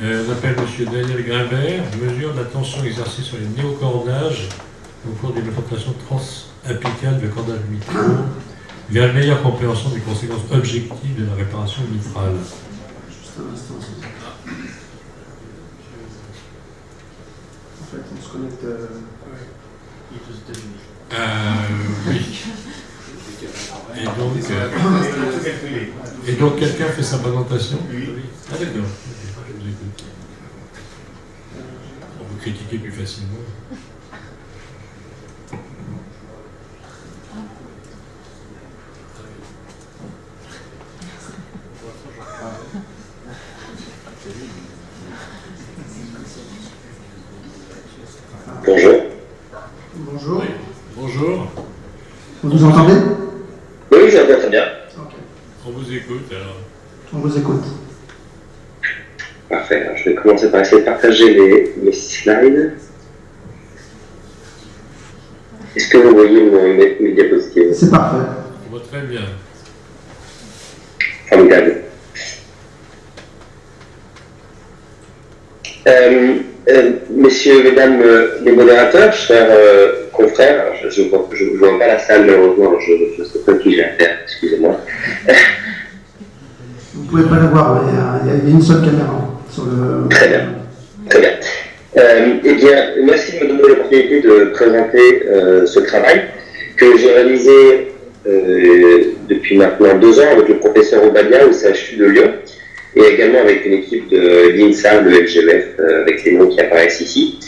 On appelle M. Daniel Grimbert, mesure de la tension exercée sur les néocordages au cours d'une implantation transapicale de cordages mitraux vers une meilleure compréhension des conséquences objectives de la réparation mitrale. Juste un instant, c'est ça. En fait, on se connecte. Il est aux États-Unis. Oui. Et donc quelqu'un fait sa présentation? Oui. Ah d'accord. Je vous écoute. On peut critiquer plus facilement. Bonjour. Bonjour. Oui. Bonjour. Vous nous entendez? Oui, j'entends très bien. Ok. On vous écoute alors. On vous écoute. Parfait. Alors, je vais commencer par essayer de partager mes slides. Est-ce que vous voyez mes diapositives? C'est parfait. On voit très bien. Formidable. Messieurs, mesdames les modérateurs, chers confrères, je ne vois pas la salle malheureusement, je ne sais pas qui j'ai affaire, excusez-moi. Vous ne pouvez pas le voir, mais il y a une seule caméra sur le. Très bien. Très bien. Eh bien, merci de me donner l'opportunité de présenter ce travail que j'ai réalisé depuis maintenant 2 ans avec le professeur Obadia au CHU de Lyon et également avec une équipe de l'INSA, le LGEF, avec les noms qui apparaissent ici.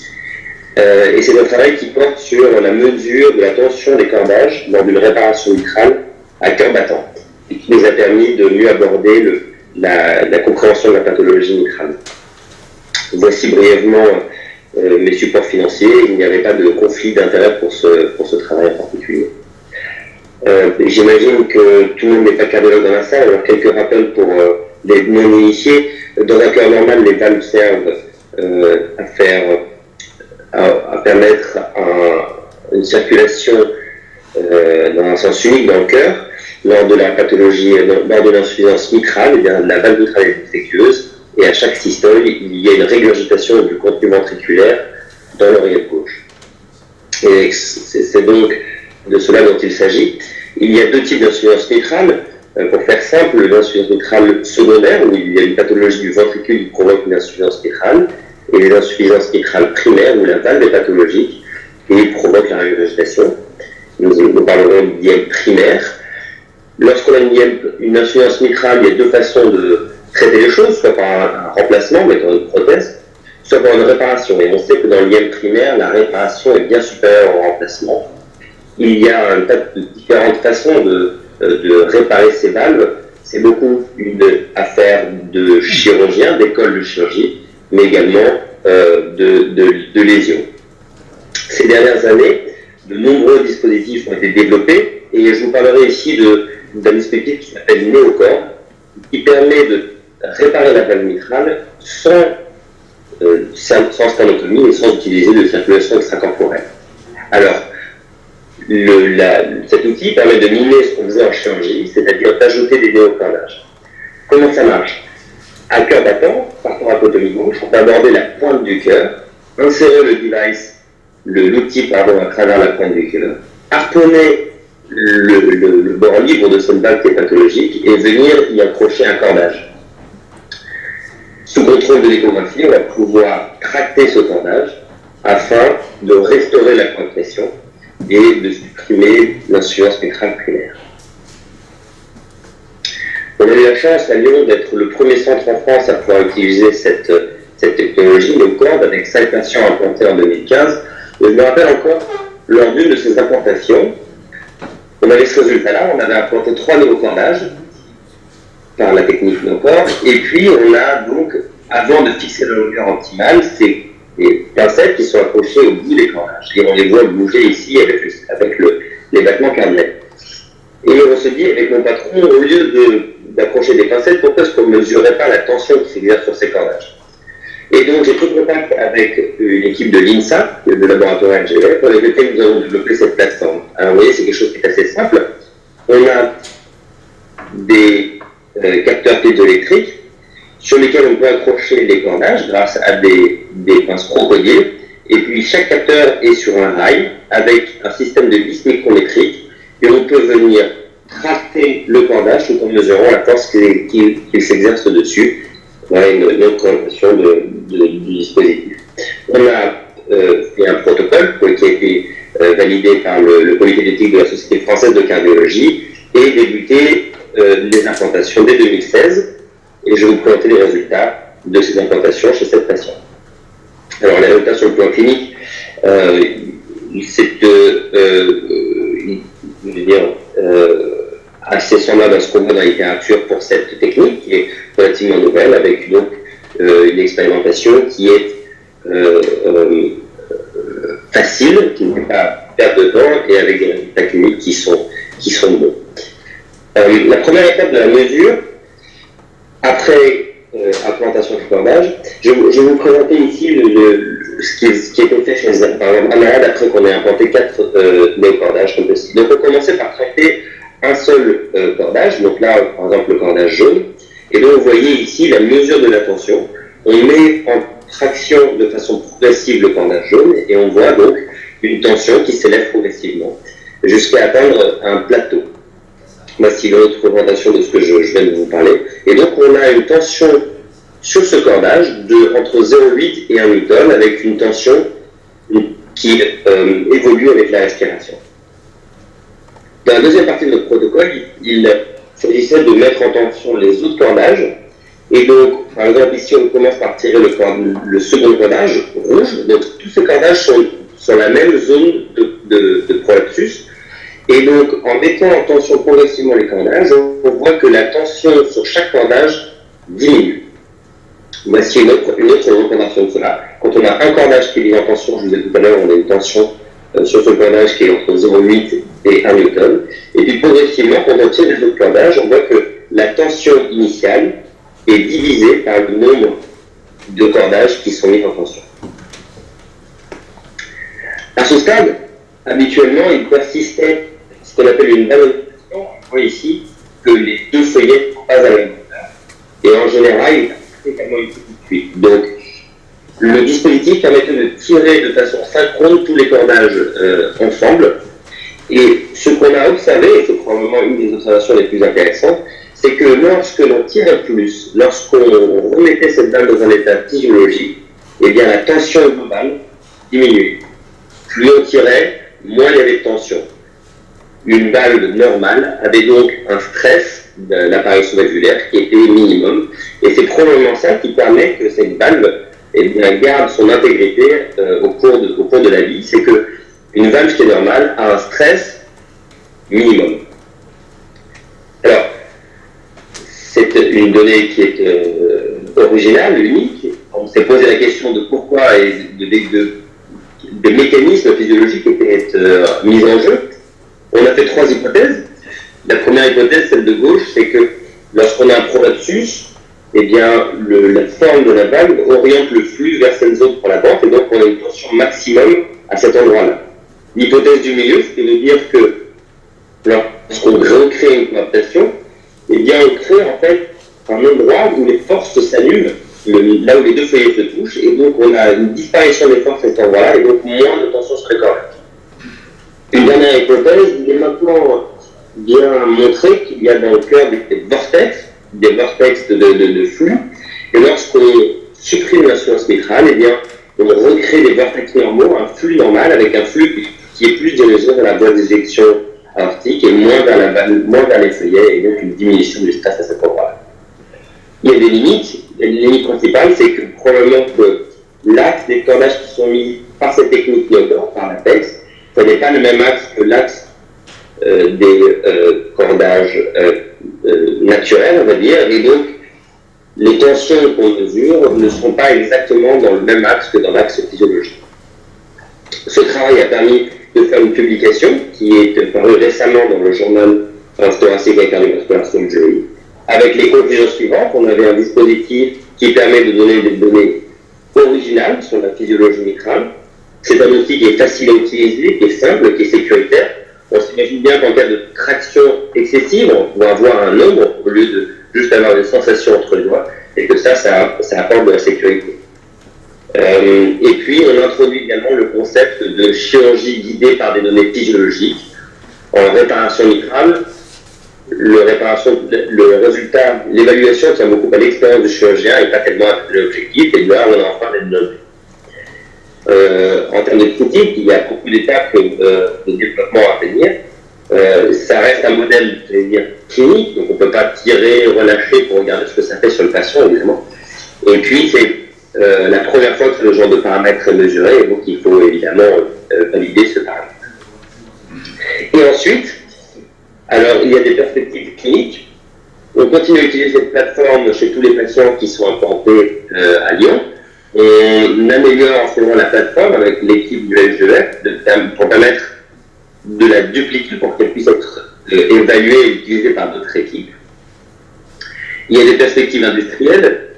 Et c'est un travail qui porte sur la mesure de la tension des cordages lors d'une réparation mitrale à cœur battant et qui nous a permis de mieux aborder la compréhension de la pathologie mitrale. Voici brièvement mes supports financiers. Il n'y avait pas de conflit d'intérêt pour ce travail en particulier. J'imagine que tout le monde n'est pas cardiologue dans la salle, alors quelques rappels pour les non-initiés. Dans un cœur normal, les valves servent à permettre une circulation dans un sens unique dans le cœur. Lors de la pathologie, lors de l'insuffisance mitrale, eh bien, la valve mitrale est défectueuse et à chaque systole, il y a une régurgitation du contenu ventriculaire dans l'oreillette gauche. Et c'est donc de cela dont il s'agit. Il y a 2 types d'insuffisance mitrale. Pour faire simple, l'insuffisance mitrale secondaire, où il y a une pathologie du ventricule qui provoque une insuffisance mitrale, et les insuffisances mitrales primaires, où la valve est pathologique et provoque la régurgitation. Nous parlerons d'IM primaire. Lorsqu'on a une insuffisance mitrale, il y a 2 façons de traiter les choses, soit par un remplacement, mettant une prothèse, soit par une réparation. Et on sait que dans l'IM primaire, la réparation est bien supérieure au remplacement. Il y a un tas de différentes façons de réparer ces valves. C'est beaucoup une affaire de chirurgien, d'école de chirurgie, mais également de lésions. Ces dernières années, de nombreux dispositifs ont été développés et je vous parlerai ici d'un dispositif qui s'appelle Néocord, qui permet de réparer la valve mitrale sans sternotomie et sans utiliser de circulation extracorporelle. Alors, cet outil permet de mimer ce qu'on faisait en chirurgie, c'est-à-dire d'ajouter des néocordages. Comment ça marche? À cœur battant, par thoracotomie gauche, on peut aborder la pointe du cœur, insérer le device, l'outil à travers la pointe du cœur, harponner le bord libre de cette valve qui est pathologique et venir y accrocher un cordage. Sous contrôle de l'échographie, on va pouvoir tracter ce cordage afin de restaurer la compression et de supprimer l'insuffisance mitrale primaire. On a eu la chance à Lyon d'être le premier centre en France à pouvoir utiliser cette technologie, Néocord, avec 5 patients implantés en 2015. Et je me rappelle encore, lors d'une de ces implantations, on avait ce résultat-là, on avait implanté 3 néocordages par la technique Néocord, et puis on a donc, avant de fixer la longueur optimale, c'est des pincettes qui sont accrochées au bout des cordages. Et on les voit bouger ici avec les battements cardiaques. Et on se dit, avec mon patron, au lieu d'accrocher des pincettes, pourquoi est-ce qu'on ne mesurait pas la tension qui s'exerce sur ces cordages? Et donc j'ai pris contact avec une équipe de l'INSA, de laboratoire LGEF, avec lequel nous avons développé cette plateforme. Alors vous voyez, c'est quelque chose qui est assez simple. On a des capteurs piézoélectriques sur lesquels on peut accrocher les cordages grâce à des pinces crocodiles. Et puis chaque capteur est sur un rail avec un système de vis micrométrique et on peut venir tracer le cordage tout en mesurant la force qu'il s'exerce dessus. Voilà une représentation du dispositif. On a fait un protocole qui a été validé par le comité d'éthique de la Société française de cardiologie et débuté les implantations dès 2016. Et je vais vous présenter les résultats de ces implantations chez cette patiente. Alors, les résultats sur le plan clinique, c'est assez semblable à ce qu'on voit dans la littérature pour cette technique, qui est relativement nouvelle, avec donc une expérimentation qui est facile, qui ne fait pas perdre de temps, et avec des résultats cliniques qui sont bons. La première étape de la mesure, après implantation du cordage, je vais vous présenter ici ce qui a été fait chez un malade après qu'on ait implanté 4 néocordages comme ceci. Donc on commençait par traiter un seul cordage, donc là par exemple le cordage jaune, et donc vous voyez ici la mesure de la tension. On met en traction de façon progressive le cordage jaune et on voit donc une tension qui s'élève progressivement jusqu'à atteindre un plateau. Voici l'autre représentation de ce que je viens de vous parler. Et donc, on a une tension sur ce cordage entre 0,8 et 1 Newton avec une tension qui évolue avec la respiration. Dans la deuxième partie de notre protocole, il s'agissait de mettre en tension les autres cordages. Et donc, par exemple, ici, on commence par tirer le second cordage rouge. Donc, tous ces cordages sont sur la même zone de prolapsus. Et donc, en mettant en tension progressivement les cordages, on voit que la tension sur chaque cordage diminue. Voici une autre représentation de cela. Quand on a un cordage qui est mis en tension, je vous ai dit tout à l'heure, on a une tension sur ce cordage qui est entre 0,8 et 1 Newton. Et puis progressivement, quand on tire les autres cordages, on voit que la tension initiale est divisée par le nombre de cordages qui sont mis en tension. À ce stade, habituellement, il persistait ce qu'on appelle une valorisation. On voit ici que les deux feuillets ne sont pas à la même hauteur. Et en général, il est également une petite fuite. Donc, le dispositif permettait de tirer de façon synchrone tous les cordages ensemble. Et ce qu'on a observé, et c'est probablement une des observations les plus intéressantes, c'est que lorsque l'on tirait plus, lorsqu'on remettait cette balle dans un état physiologique, eh bien la tension globale diminuait. Plus on tirait, moins il y avait de tension. Une valve normale avait donc un stress de l'appareil sous-valvulaire qui était minimum. Et c'est probablement ça qui permet que cette valve garde son intégrité au cours de la vie. C'est qu'une valve qui est normale a un stress minimum. Alors, c'est une donnée qui est originale, unique. On s'est posé la question de pourquoi et des mécanismes physiologiques étaient mis en jeu. On a fait 3 hypothèses. La première hypothèse, celle de gauche, c'est que lorsqu'on a un prolapsus, eh bien, la forme de la valve oriente le flux vers cette zone prolapante et donc on a une tension maximum à cet endroit-là. L'hypothèse du milieu, c'est de dire que lorsqu'on recrée une coaptation, eh bien, on crée en fait un endroit où les forces s'annulent, là où les deux feuillets se touchent, et donc on a une disparition des forces à cet endroit-là, et donc moins de tension sur les cordages. Une dernière hypothèse, il est maintenant bien montré qu'il y a dans le cœur des vortex de flux, et lorsqu'on supprime l'insuffisance mitrale, eh bien, on recrée des vortex normaux, un flux normal, avec un flux qui est plus dirigé vers la voie d'éjection aortique et moins vers les feuillets, et donc une diminution du stress à cet endroit-là. Il y a des limites. La limite principale, c'est que probablement que l'axe des cordages qui sont mis par cette technique par l'APEX, ce n'est pas le même axe que l'axe des cordages naturels, on va dire, et donc les tensions qu'on mesure ne seront pas exactement dans le même axe que dans l'axe physiologique. Ce travail a permis de faire une publication qui est parue récemment dans le journal Thoracic and Cardiovascular Surgery, avec les conclusions suivantes. On avait un dispositif qui permet de donner des données originales sur la physiologie mitrale. C'est un outil qui est facile à utiliser, qui est simple, qui est sécuritaire. On s'imagine bien qu'en cas de traction excessive, on va avoir un nombre au lieu de juste avoir une sensation entre les doigts. et que ça apporte de la sécurité. Et puis, on introduit également le concept de chirurgie guidée par des données physiologiques. En réparation mitrale, le résultat, l'évaluation tient beaucoup à l'expérience du chirurgien et pas tellement à l'objectif, et là, on a enfin des données. En termes de critique, il y a beaucoup d'étapes de développement à venir. Ça reste un modèle, je vais dire, clinique, donc on ne peut pas tirer, relâcher pour regarder ce que ça fait sur le patient, évidemment. Et puis, c'est la première fois que ce genre de paramètre est mesuré, et donc il faut évidemment valider ce paramètre. Et ensuite, alors il y a des perspectives cliniques. On continue à utiliser cette plateforme chez tous les patients qui sont implantés à Lyon. On améliore en ce moment la plateforme avec l'équipe du LGF pour permettre de la dupliquer pour qu'elle puisse être évaluée et utilisée par d'autres équipes. Il y a des perspectives industrielles.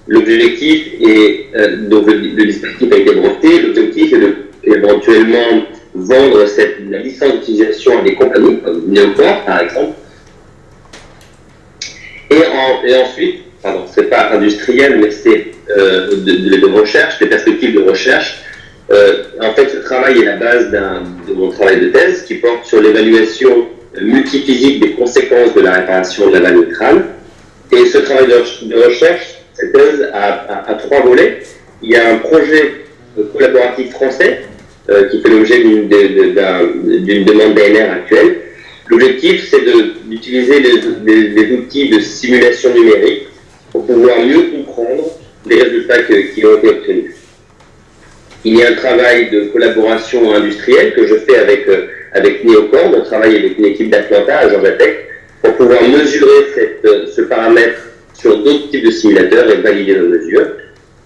L'objectif est, donc le dispositif a été breveté, l'objectif est éventuellement vendre la licence d'utilisation à des compagnies comme Neocor par exemple. Et ensuite, pardon, c'est pas industriel, mais c'est de recherche, des perspectives de recherche. En fait, ce travail est la base de mon travail de thèse qui porte sur l'évaluation multiphysique des conséquences de la réparation de la valve mitrale. Et ce travail de recherche, cette thèse a trois volets. Il y a un projet collaboratif français qui fait l'objet d'une demande d'ANR actuelle. L'objectif, c'est d'utiliser des outils de simulation numérique pour pouvoir mieux comprendre les résultats qui ont été obtenus. Il y a un travail de collaboration industrielle que je fais avec Neocor. On travaille avec une équipe d'Atlanta à Georgia Tech pour pouvoir mesurer ce paramètre sur d'autres types de simulateurs et valider nos mesures.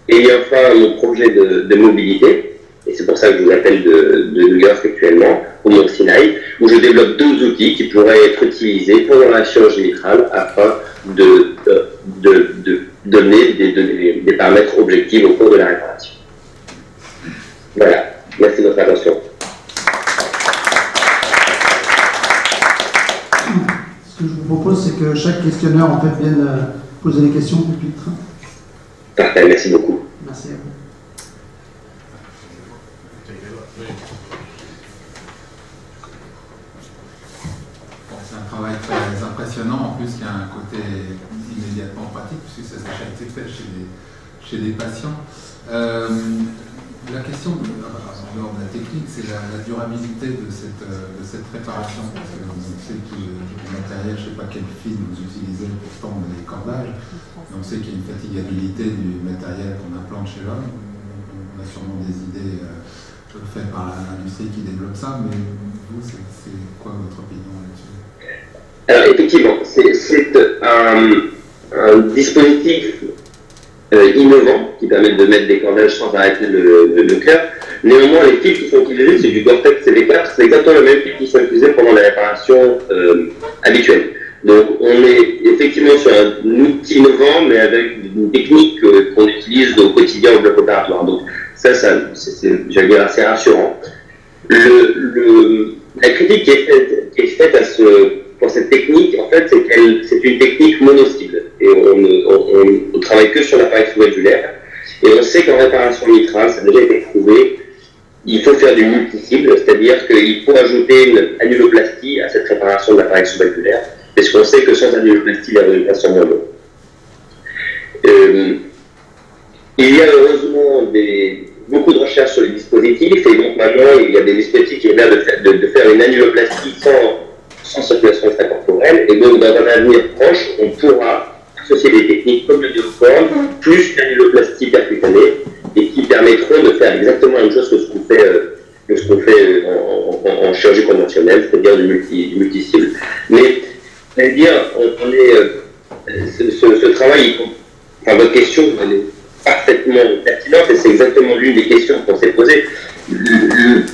Et il y a enfin mon projet de mobilité, et c'est pour ça que je vous appelle de New York actuellement, au Mont Sinaï, où je développe deux outils qui pourraient être utilisés pendant la chirurgie mitrale afin de donner des paramètres objectifs au cours de la réparation. Voilà, merci de votre attention. Ce que je vous propose, c'est que chaque questionneur en fait vienne poser des questions au pupitre. Parfait, merci beaucoup. Merci à vous. C'est un travail très impressionnant, en plus il y a un côté immédiatement pratique, puisque ça a été fait chez des patients. La question de l'ordre de la technique, c'est la durabilité de cette réparation. Parce que on sait que le matériel, je ne sais pas quel fil vous utilisez pour tendre les cordages, mais on sait qu'il y a une fatigabilité du matériel qu'on implante chez l'homme. On a sûrement des idées faites par l'industrie qui développe ça, mais vous, c'est quoi votre opinion là-dessus? Alors effectivement, c'est un dispositif innovant qui permet de mettre des cordages sans arrêter le cœur. Néanmoins, les fils qui sont utilisés, c'est du Gore-Tex CV4, c'est exactement le même fil qui sont utilisés pendant la réparation habituelle. Donc on est effectivement sur un outil innovant, mais avec une technique qu'on utilise au quotidien au bloc opératoire. Donc ça c'est j'allais dire, assez rassurant. La critique qui est faite pour cette technique, en fait, c'est une technique monocible. Et on travaille que sur l'appareil sous-valvulaire. Et on sait qu'en réparation mitrale, ça a déjà été prouvé, il faut faire du multicible, c'est-à-dire qu'il faut ajouter une annuloplastie à cette réparation de l'appareil sous-valvulaire, parce qu'on sait que sans annuloplastie, les résultats sont moins bons. Il y a heureusement beaucoup de recherches sur les dispositifs, et donc maintenant, il y a des dispositifs qui permettent de faire une annuloplastie sans circulation extracorporelle, et donc dans un avenir proche, on pourra associer des techniques comme le Neocor, plus l'annuloplastie percutanée, et qui permettront de faire exactement la même chose que ce qu'on fait en chirurgie conventionnelle, c'est-à-dire du multicible. Mais, je veux dire, ce travail, enfin votre question, elle est parfaitement pertinente, et c'est exactement l'une des questions qu'on s'est posées.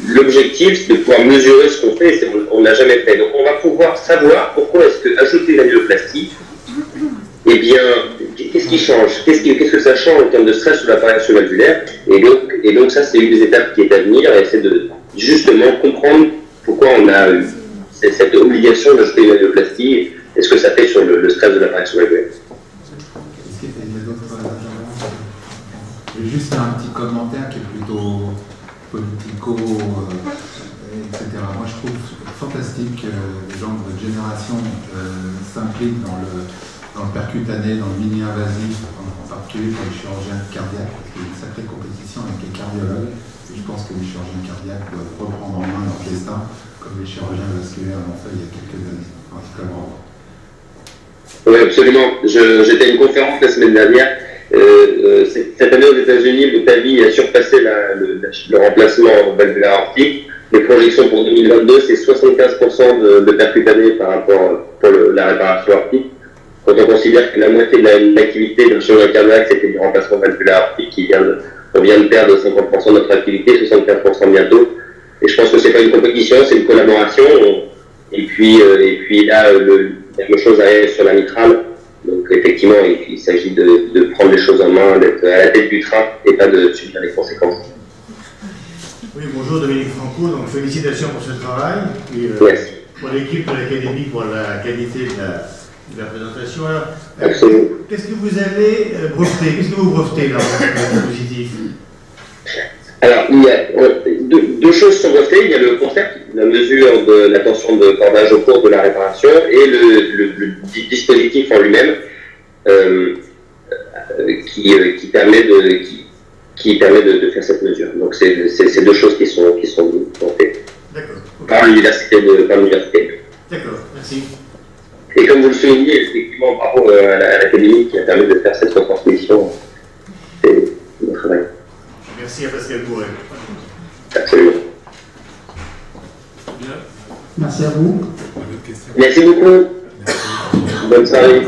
L'objectif, c'est de pouvoir mesurer ce qu'on fait, et on n'a jamais fait. Donc on va pouvoir savoir pourquoi est-ce que ajouter l'annuloplastie, eh bien, qu'est-ce qui change? Qu'est-ce que ça change en termes de stress sur l'appareil sous-valvulaire? Et donc ça, c'est une des étapes qui est à venir, et c'est de justement comprendre pourquoi on a cette obligation d'ajouter l'annuloplastie et ce que ça fait sur le stress de l'appareil sous-valvulaire. Est-ce qu'il y a d'autres vais juste faire un petit commentaire qui est plutôt politico, etc. Moi, je trouve fantastique que les gens de votre génération s'impliquent dans le percutané, dans le mini-invasif, en particulier pour les chirurgiens cardiaques, parce qu'il y a une sacrée compétition avec les cardiologues. Et je pense que les chirurgiens cardiaques doivent reprendre en main leur destin, comme les chirurgiens vasculaires l'ont fait il y a quelques années, en tout cas en Europe. Oui, absolument. J'étais à une conférence la semaine dernière. Cette année aux États-Unis, le TAVI a surpassé le remplacement valvulaire aortique. Les projections pour 2022, c'est 75% de percutané par rapport pour la réparation aortique. Quand on considère que la moitié de l'activité d'un chirurgien cardiaque, c'était du remplacement valvulaire aortique, on vient de perdre 50% de notre activité, 75% bientôt. Et je pense que c'est pas une compétition, c'est une collaboration. Et puis là, la même chose arrive sur la mitrale. Donc effectivement, il s'agit de prendre les choses en main, d'être à la tête du train et pas de subir les conséquences. Oui, bonjour Dominique Franco, donc félicitations pour ce travail. Et, Merci. Pour l'équipe de l'Académie pour la qualité de la présentation. Alors, qu'est-ce que vous avez breveté? Qu'est-ce que vous brevetez là, dans le dispositif? Alors, il y a deux choses sont brevetées. Il y a le concept, la mesure de la tension de cordage au cours de la réparation, et le dispositif en lui-même qui permet de faire cette mesure. Donc, c'est deux choses qui sont brevetées. D'accord. Okay. Par l'université. D'accord, merci. Et comme vous le soulignez, effectivement, bravo à l'Académie qui a permis de faire cette retransmission. C'est mon travail. Merci à Pascal Bourret. Absolument. Merci à vous. Merci beaucoup. Bonne soirée.